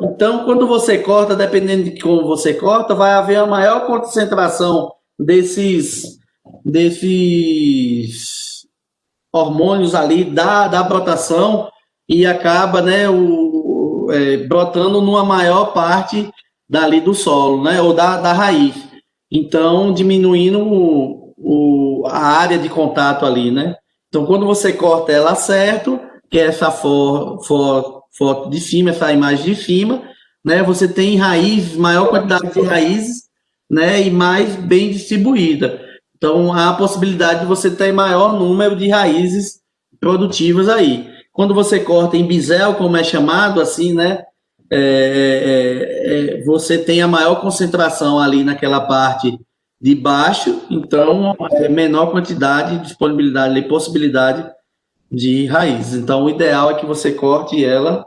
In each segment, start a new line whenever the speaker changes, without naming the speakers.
Então, quando você corta, dependendo de como você corta, vai haver a maior concentração desses hormônios ali da brotação e acaba, né, brotando numa maior parte dali do solo, né, ou da raiz. Então, diminuindo a área de contato ali, né? Então, quando você corta ela certo, que é essa foto de cima, essa imagem de cima, né, você tem raízes, maior quantidade de raízes, né, e mais bem distribuída. Então, há a possibilidade de você ter maior número de raízes produtivas aí. Quando você corta em bisel, como é chamado, assim, né, você tem a maior concentração ali naquela parte de baixo, então, menor quantidade, disponibilidade, possibilidade de raízes. Então, o ideal é que você corte ela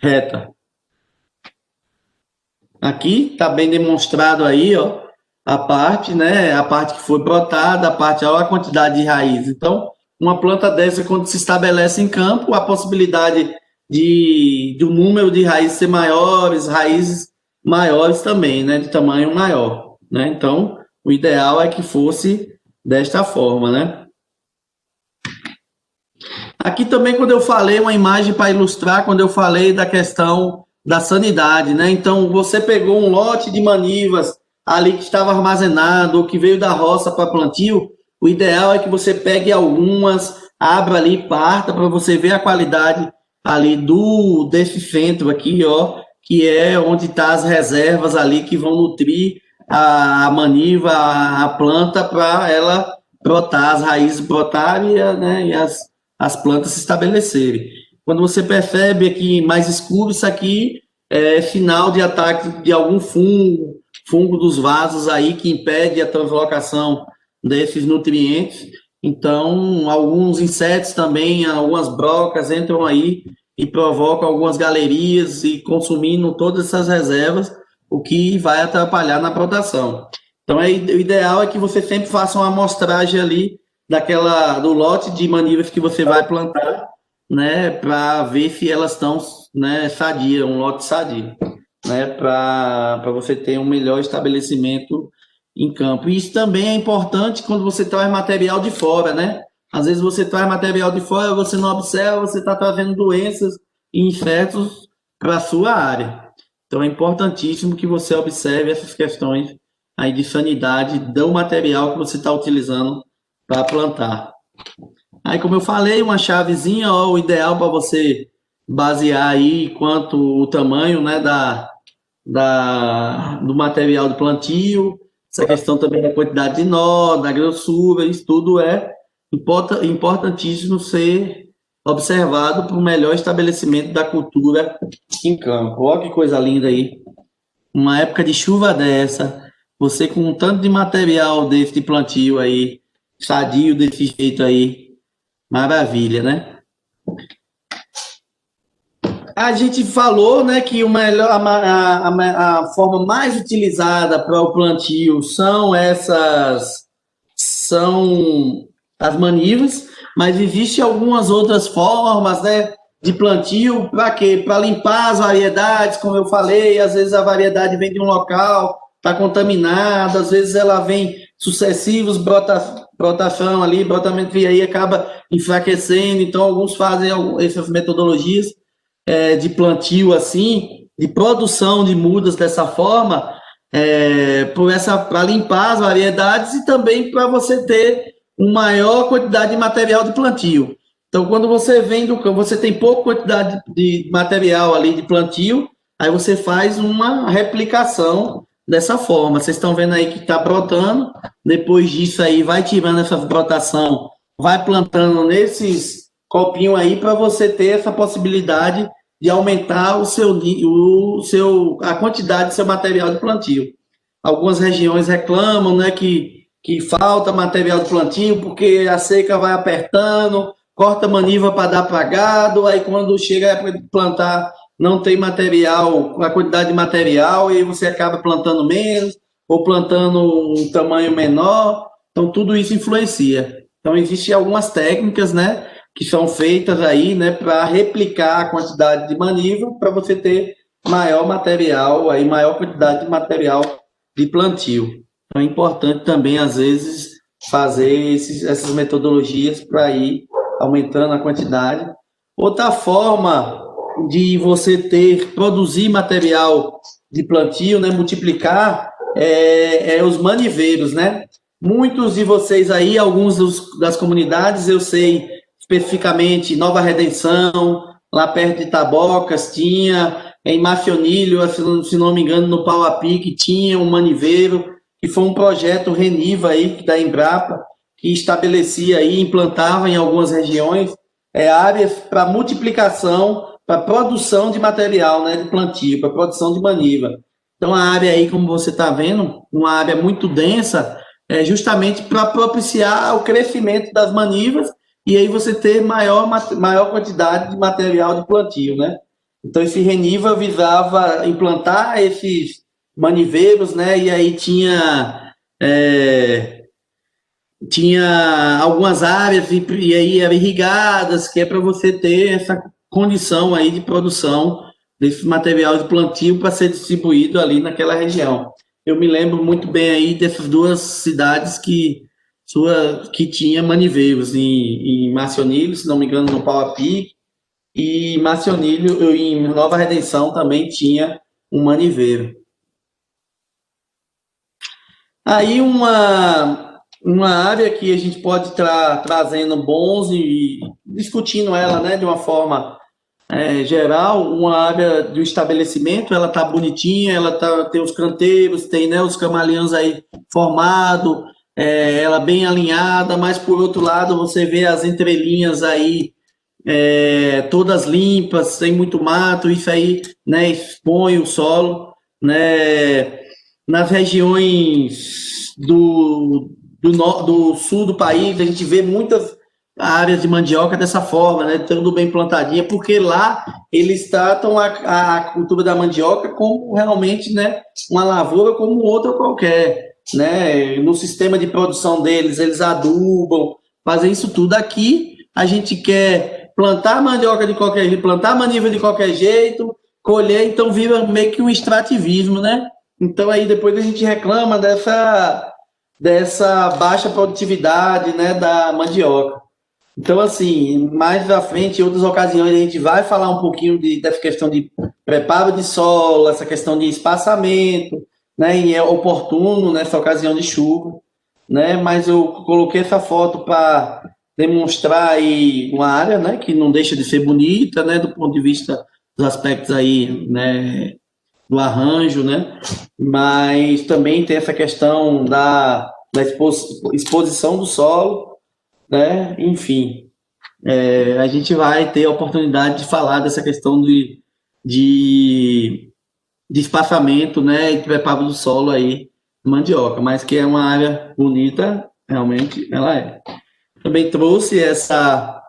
reta. Aqui está bem demonstrado aí, ó, a parte, né? A parte que foi brotada, a parte, olha a quantidade de raiz. Então, uma planta dessa, quando se estabelece em campo, a possibilidade de um número de raízes ser maiores, raízes maiores também, né? De tamanho maior, né? Então, o ideal é que fosse desta forma, né? Aqui também, quando eu falei, uma imagem para ilustrar, quando eu falei da questão da sanidade, né? Então, você pegou um lote de manivas ali que estava armazenado, ou que veio da roça para plantio, o ideal é que você pegue algumas, abra ali, parta, para você ver a qualidade ali desse centro aqui, ó, que é onde estão as reservas ali que vão nutrir a maniva, a planta, para ela brotar, as raízes brotarem, né, e as plantas se estabelecerem. Quando você percebe aqui mais escuro, isso aqui é sinal de ataque de algum fungo dos vasos aí que impede a translocação desses nutrientes. Então, alguns insetos também, algumas brocas entram aí e provocam algumas galerias e consumindo todas essas reservas, o que vai atrapalhar na brotação. Então, o ideal é que você sempre faça uma amostragem ali do lote de manivas que você vai plantar, né, para ver se elas estão, né, sadias, um lote sadio, né, para você ter um melhor estabelecimento em campo. E isso também é importante quando você traz material de fora, né? Às vezes você traz material de fora, você não observa, você está trazendo doenças e insetos para a sua área. Então é importantíssimo que você observe essas questões aí de sanidade do material que você está utilizando para plantar. Aí, como eu falei, uma chavezinha, ó, o ideal para você basear aí quanto o tamanho, né, do material do plantio, essa questão também da quantidade de nó, da grossura, isso tudo é importantíssimo ser observado para o melhor estabelecimento da cultura em campo. Olha que coisa linda aí. Uma época de chuva dessa, você com um tanto de material desse de plantio aí, sadio desse jeito aí, maravilha, né? A gente falou, né, que a forma mais utilizada para o plantio são as manivas, mas existem algumas outras formas, né, de plantio para quê? Para limpar as variedades, como eu falei, às vezes a variedade vem de um local, está contaminada, às vezes ela vem sucessivos brotação ali, brotamento e aí acaba enfraquecendo, então alguns fazem essas metodologias de plantio assim, de produção de mudas dessa forma, para limpar as variedades e também para você ter uma maior quantidade de material de plantio. Então, quando você vem do campo, você tem pouca quantidade de material ali de plantio, aí você faz uma replicação dessa forma. Vocês estão vendo aí que está brotando, depois disso aí vai tirando essa brotação, vai plantando nesses copinhos aí para você ter essa possibilidade de aumentar a quantidade do seu material de plantio. Algumas regiões reclamam, né, que falta material de plantio porque a seca vai apertando, corta maniva para dar para gado, aí quando chega para plantar não tem material, a quantidade de material, e você acaba plantando menos, ou plantando um tamanho menor, então tudo isso influencia. Então existem algumas técnicas, né, que são feitas aí, né, para replicar a quantidade de maniva para você ter maior material, aí maior quantidade de material de plantio. Então é importante também, às vezes, fazer essas metodologias para ir aumentando a quantidade. Outra forma de você produzir material de plantio, né, multiplicar, os maniveiros, né? Muitos de vocês aí, alguns das comunidades, eu sei especificamente Nova Redenção, lá perto de Tabocas, tinha, em Mafionilho, se não me engano, no Pau a Pique, tinha um maniveiro, que foi um projeto Reniva aí, da Embrapa, que estabelecia aí, implantava em algumas regiões áreas para multiplicação, para produção de material, né, de plantio, para produção de maniva. Então, a área aí, como você está vendo, uma área muito densa, justamente para propiciar o crescimento das manivas e aí você ter maior quantidade de material de plantio, né? Então, esse Reniva visava implantar esses maniveiros, né? E aí tinha algumas áreas e aí eram irrigadas, que é para você ter essa condição aí de produção desse material de plantio para ser distribuído ali naquela região. Eu me lembro muito bem aí dessas duas cidades que tinha maniveiros, em Marcionilho, se não me engano, no Pau a Pique, e Marcionilho, em Nova Redenção também tinha um maniveiro. Aí uma área que a gente pode estar trazendo bons e discutindo ela, né, de uma forma geral, uma área do estabelecimento, ela tá bonitinha, tem os canteiros, tem, né, os camaleões aí formado, ela bem alinhada, mas por outro lado você vê as entrelinhas aí todas limpas, sem muito mato, isso aí, né, expõe o solo, né, nas regiões do sul do país, a gente vê muitas áreas de mandioca dessa forma, né, tudo bem plantadinha, porque lá eles tratam a cultura da mandioca como realmente, né, uma lavoura como outra qualquer, né, no sistema de produção deles, eles adubam, fazem isso tudo. Aqui a gente quer plantar mandioca de qualquer jeito, plantar maniva de qualquer jeito, colher, então vira meio que um extrativismo, né? Então aí depois a gente reclama dessa baixa produtividade, né, da mandioca. Então, assim, mais à frente, em outras ocasiões, a gente vai falar um pouquinho dessa questão de preparo de solo, essa questão de espaçamento, né, e é oportuno nessa ocasião de chuva, né, mas eu coloquei essa foto para demonstrar aí uma área, né, que não deixa de ser bonita, né, do ponto de vista dos aspectos aí, né, do arranjo, né, mas também tem essa questão da exposição do solo, né, enfim, a gente vai ter a oportunidade de falar dessa questão de, de espaçamento, né, e preparo do solo aí, mandioca, mas que é uma área bonita, realmente ela é. Também trouxe essa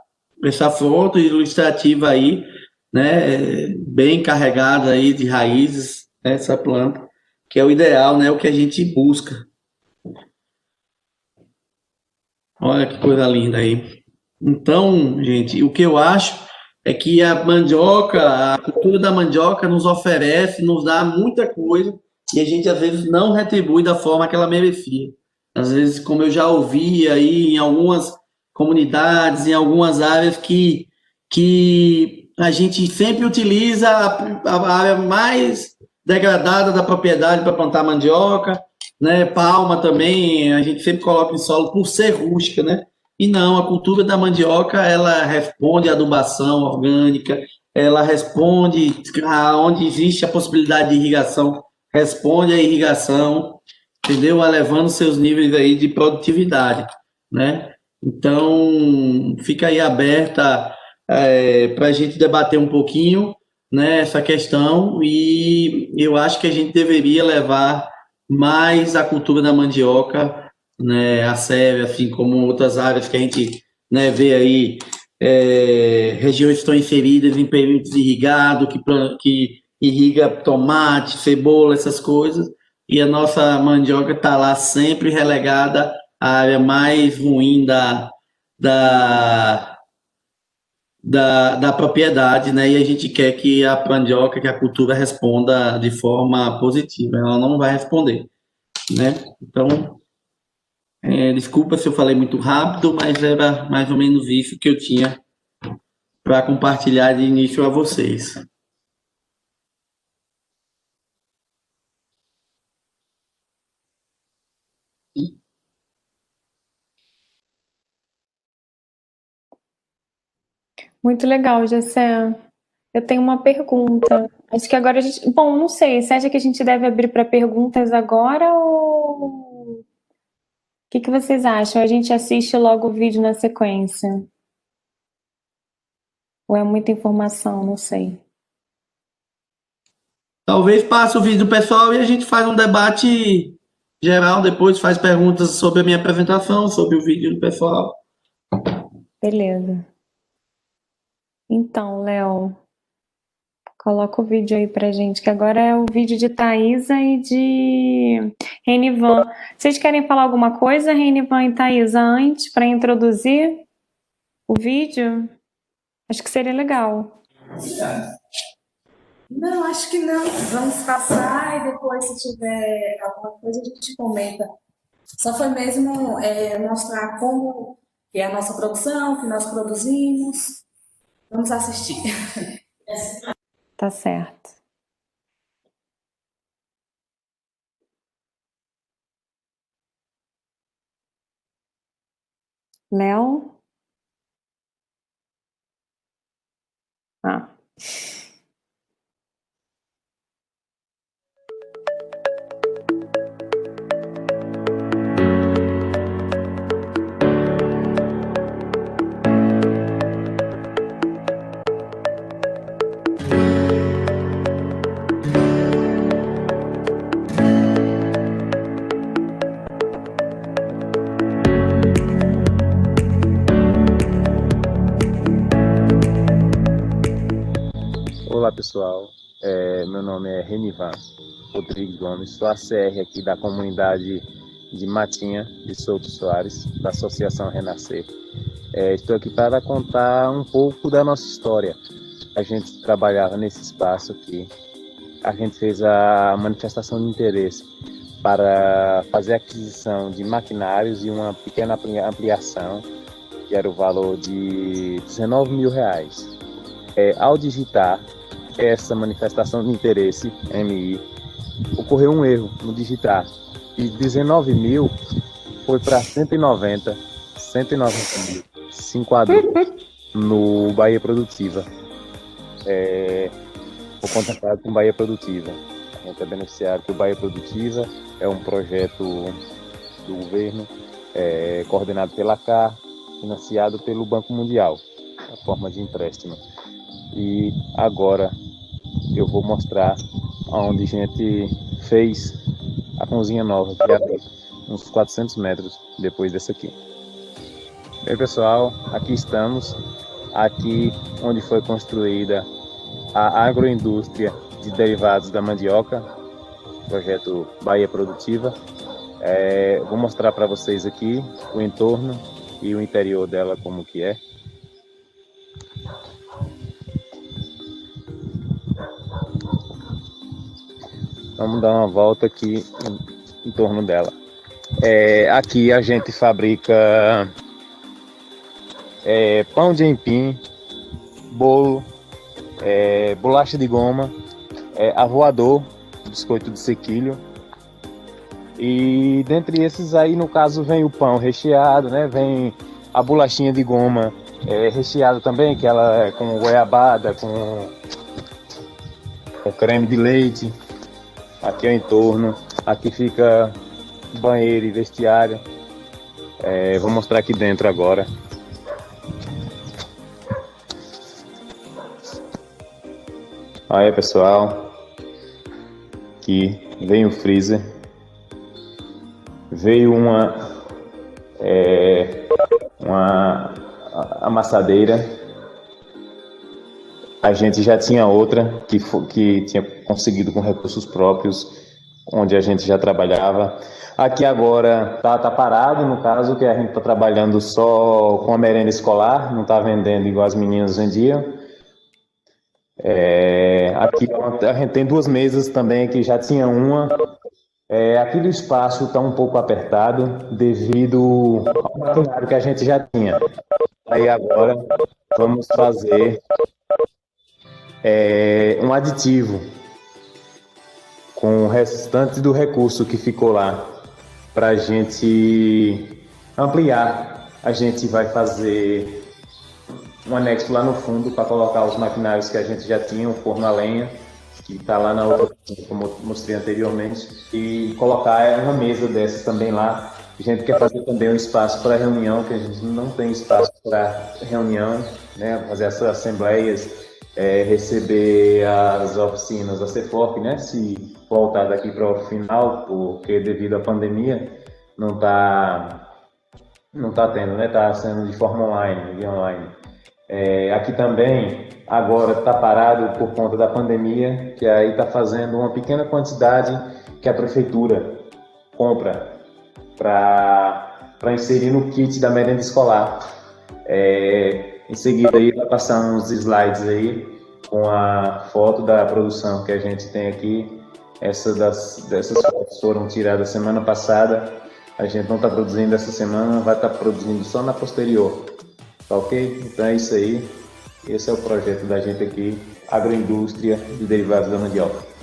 foto ilustrativa aí, né, bem carregada aí de raízes, essa planta, que é o ideal, né, o que a gente busca. Olha que coisa linda aí. Então, gente, o que eu acho é que a mandioca, a cultura da mandioca nos oferece, nos dá muita coisa e a gente às vezes não retribui da forma que ela merecia. Às vezes, como eu já ouvi aí em algumas comunidades, em algumas áreas que a gente sempre utiliza a área mais degradada da propriedade para plantar mandioca, né? Palma também, a gente sempre coloca em solo por ser rústica, né? E não, a cultura da mandioca, ela responde à adubação orgânica, ela responde aonde existe a possibilidade de irrigação, responde à irrigação, entendeu? Elevando seus níveis aí de produtividade, né? Então, fica aí aberta para a gente debater um pouquinho, né, essa questão e eu acho que a gente deveria levar mais a cultura da mandioca, né, a sério, assim como outras áreas que a gente, né, vê aí, regiões que estão inseridas em períodos irrigados, que irriga tomate, cebola, essas coisas, e a nossa mandioca está lá sempre relegada à área mais ruim da, da propriedade, né? E a gente quer que a mandioca, que a cultura responda de forma positiva. Ela não vai responder, né? Então, desculpa se eu falei muito rápido, mas era mais ou menos isso que eu tinha para compartilhar de início a vocês.
Muito legal, Gessé. Eu tenho uma pergunta. Acho que agora a gente. Bom, não sei. Você acha que a gente deve abrir para perguntas agora ou. O que vocês acham? A gente assiste logo o vídeo na sequência? Ou é muita informação? Não sei.
Talvez passe o vídeo do pessoal e a gente faz um debate geral, depois faz perguntas sobre a minha apresentação, sobre o vídeo do pessoal.
Beleza. Então, Léo, coloca o vídeo aí pra gente, que agora é o vídeo de Thaisa e de Renivan. Vocês querem falar alguma coisa, Renivan e Thaisa, antes, para introduzir o vídeo? Acho que seria legal.
Não, acho que não. Vamos passar e depois, se tiver alguma coisa, a gente comenta. Só foi mesmo mostrar como que é a nossa produção, que nós produzimos. Vamos assistir.
Tá certo. Léo? Ah.
Olá pessoal, meu nome é Renivan Rodrigues Gomes, sou ACR aqui da comunidade de Matinha de Souto Soares, da Associação Renascer. Estou aqui para contar um pouco da nossa história. A gente trabalhava nesse espaço aqui, a gente fez a manifestação de interesse para fazer a aquisição de maquinários e uma pequena ampliação, que era o valor de R$19 mil. Ao digitar essa manifestação de interesse, MI, ocorreu um erro no digitar. E 19 mil foi para 190 mil. Se enquadrou no Bahia Produtiva. Foi contemplado com Bahia Produtiva. A gente é beneficiário do Bahia Produtiva, é um projeto do governo, coordenado pela CAR, financiado pelo Banco Mundial, a forma de empréstimo. E agora eu vou mostrar onde a gente fez a cozinha nova, que é uns 400 metros depois dessa aqui. Bem, pessoal, aqui estamos, aqui onde foi construída a agroindústria de derivados da mandioca, projeto Bahia Produtiva. Vou mostrar para vocês aqui o entorno e o interior dela como que é. Vamos dar uma volta aqui em torno dela. Aqui a gente fabrica pão de aipim, bolo, bolacha de goma, avoador, biscoito de sequilho. E dentre esses aí, no caso, vem o pão recheado, né? Vem a bolachinha de goma recheada também, que ela é com goiabada, com creme de leite. Aqui é o entorno, aqui fica banheiro e vestiário. Vou mostrar aqui dentro agora. Aí pessoal, aqui vem o freezer, veio uma amassadeira. A gente já tinha outra que tinha conseguido com recursos próprios onde a gente já trabalhava. Aqui agora tá parado, no caso, que a gente está trabalhando só com a merenda escolar, não está vendendo igual as meninas vendiam. Aqui a gente tem 2 mesas também, que já tinha uma. Aqui do espaço está um pouco apertado devido ao maquinário que a gente já tinha. Aí agora vamos fazer um aditivo com o restante do recurso que ficou lá para a gente ampliar. A gente vai fazer um anexo lá no fundo para colocar os maquinários que a gente já tinha, o forno a lenha, que está lá na outra, como eu mostrei anteriormente, e colocar uma mesa dessas também lá. A gente quer fazer também um espaço para reunião, que a gente não tem espaço para reunião, né? Fazer essas assembleias, receber as oficinas da CEFORP, né? Se voltar daqui para o final, porque devido à pandemia não tá tendo, né? Está sendo de forma online, via online. Aqui também, agora está parado por conta da pandemia, que aí está fazendo uma pequena quantidade que a prefeitura compra para inserir no kit da merenda escolar. Em seguida, aí vai passar uns slides aí com a foto da produção que a gente tem aqui. Dessas fotos foram tiradas semana passada. A gente não está produzindo essa semana, vai estar produzindo só na posterior. Tá ok? Então é isso aí. Esse é o projeto da gente aqui, Agroindústria de Derivados da Mandioca.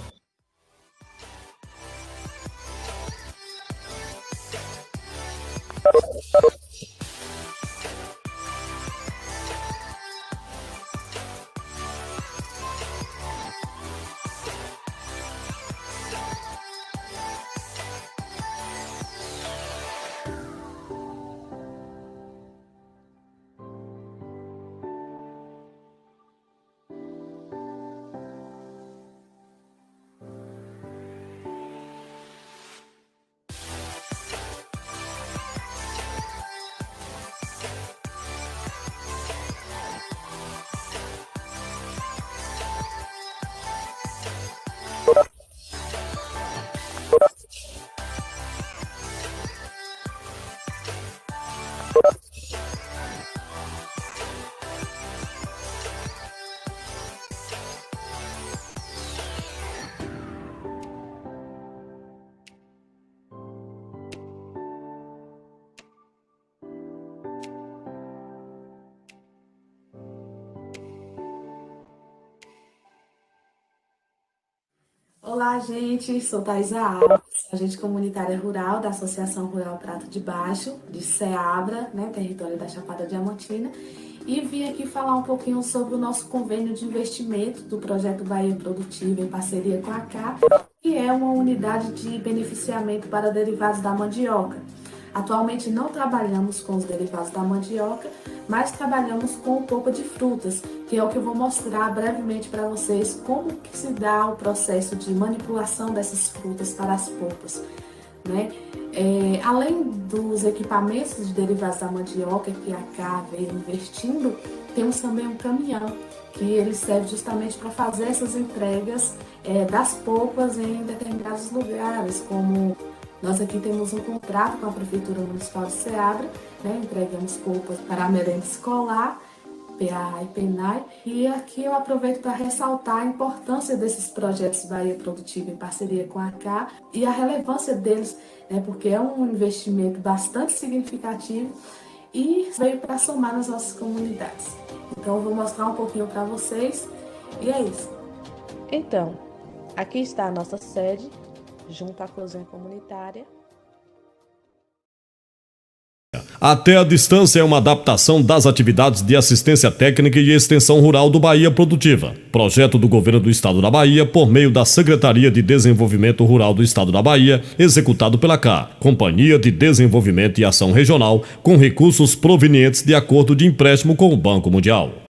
Olá, gente. Sou Thaisa Alves, agente comunitária rural da Associação Rural Prato de Baixo, de Ceabra, né, território da Chapada Diamantina, e vim aqui falar um pouquinho sobre o nosso convênio de investimento do Projeto Bahia Produtiva em parceria com a CAP, que é uma unidade de beneficiamento para derivados da mandioca. Atualmente não trabalhamos com os derivados da mandioca, mas trabalhamos com polpa de frutas, que é o que eu vou mostrar brevemente para vocês como que se dá o processo de manipulação dessas frutas para as polpas, né? Além dos equipamentos de derivados da mandioca que a CA veio investindo, temos também um caminhão, que ele serve justamente para fazer essas entregas das polpas em determinados lugares, como nós aqui temos um contrato com a Prefeitura Municipal de Ceabra, né? Entregamos polpas para a merenda escolar, PA e PENAI, e aqui eu aproveito para ressaltar a importância desses projetos Bahia Produtiva em parceria com a CA e a relevância deles, né? Porque é um investimento bastante significativo e veio para somar nas nossas comunidades. Então eu vou mostrar um pouquinho para vocês e é isso.
Então, aqui está a nossa sede, junto à cozinha comunitária.
Até a Distância é uma adaptação das atividades de assistência técnica e extensão rural do Bahia Produtiva. Projeto do Governo do Estado da Bahia por meio da Secretaria de Desenvolvimento Rural do Estado da Bahia, executado pela CA, Companhia de Desenvolvimento e Ação Regional, com recursos provenientes de acordo de empréstimo com o Banco Mundial.